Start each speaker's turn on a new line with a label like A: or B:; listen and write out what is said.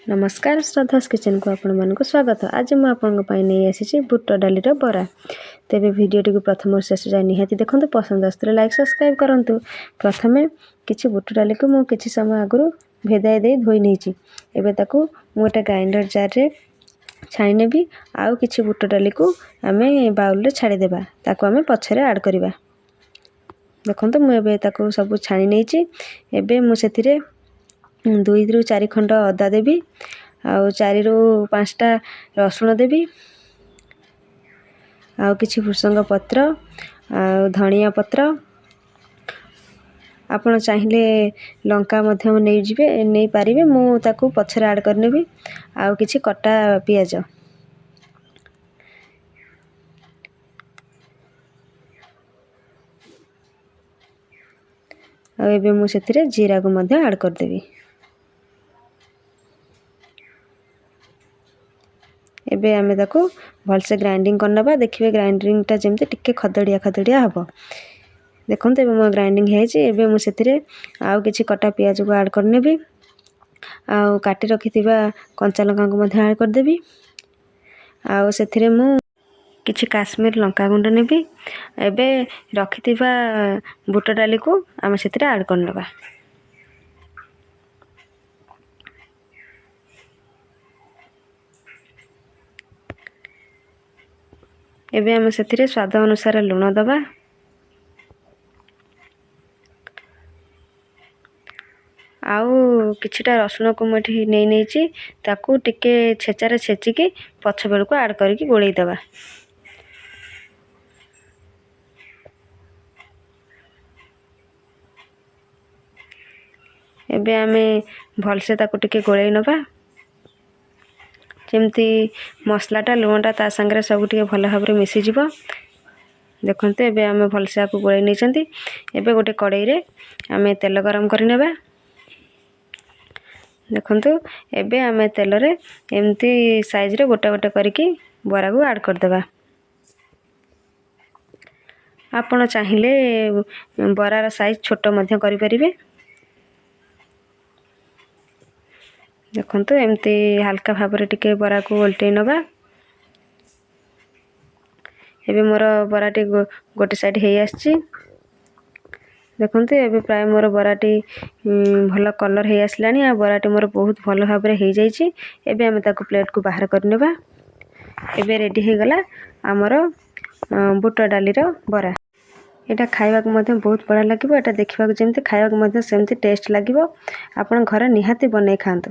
A: नमस्कार श्रद्धास किचन को आपण मानक स्वागत। आज मुझे आपण नहीं आसी बुट डालीर बरा। तेरे भिडटी को प्रथम शेष जाए निहाती देखो, पसंद आसते लाइक सब्सक्राइब करूँ। प्रथम किसी बुट डाली को मुझे किसी समय आगु भेदाई दे धोई नहीं। एवं गोटे ग्राइंडर जार रे छाणी नेबी। आउ किसी बुट डाली को आम बाउल छाड़ीदे, ताको आम पछरे आड करवा। देखो मुझे सब छाणी नहीं। मुझे 2 ରୁ 4 खंड अदा देवी, आउ 4 ରୁ 5टा रसुण देवी, आउ किछि भृसंग पत्र, आउ धनिया पत्र। आपण चाहिए लंका मध्यम नहीं जिवे नहीं पारिबे, मु ताकू पछरे ऐड करनेबी। आउ किछि कटा पियाज, आउ एबे मु सेथिरे जीरा को मध्य ऐड कर देबी। एबे आमे ताको भलसे ग्राइंडिंग करनबा। देखिए ग्राइंडिंग टा जेमते टिके खदड़िया खदड़िया हबो। देखंते एबे मो ग्राइंडिंग हेछि। एबे मु सेथिरे आउ किछि कटा पियाज को ऐड करनेबी, आउ काटी रखिथिबा कंचा लंका को मध्य ऐड कर देबी। आउ सेथिरे मु किछि काश्मीर लंका गुंड नेबी। एबे रखिथिबा बुट डाली को आमे सेथिरे ऐड करनबा। एबे आम सेथिरे स्वाद अनुसार लुण दबा। आउ किछिटा रसुण को मुठी नहीं नहीं ताकू टिके छेचारे छेचिकी पछ बेल को ऐड करके गोळेई दबा। एबे आमे भलसे ताकू टिके गोळेई नबा, जेमती मसलाटा लुणटा ता संगे सब टिके भल भाव में मिसी जीवो। देखते एबे आमे भलसे आपको गोळेई नहीं। एबे गोटे कड़ाई रे आमे तेल गरम करि नेबा। देखंतु एबे आमे तेल रे एमती साइज रे गोटा गोटा करके बरा को ऐड कर देबा। आपण चाहिए बरार साइज छोट मध्य करि परिबे। देखंतु एमती हल्का भाव रे टिके बरा को उल्टै नबा। एबे मोर बराटी गोटे साइड हे आछि। देखंतु एबे प्राय मोर बराटी भल कलर हे आसलानी। आ बराटी मोर बहुत भल भाव रे हे जाइछि। एबे हम ताको प्लेट को बाहर करनेबा। एबे रेडी हे गला हमर बुट डालीर बरा। एटा खाइबा को मध्य बहुत बड़ा लागिबो। एटा देखिबा को जेमते खाइबा को मध्य सेमते टेस्ट लागिबो। आपण घर निहाती बनै खांतु।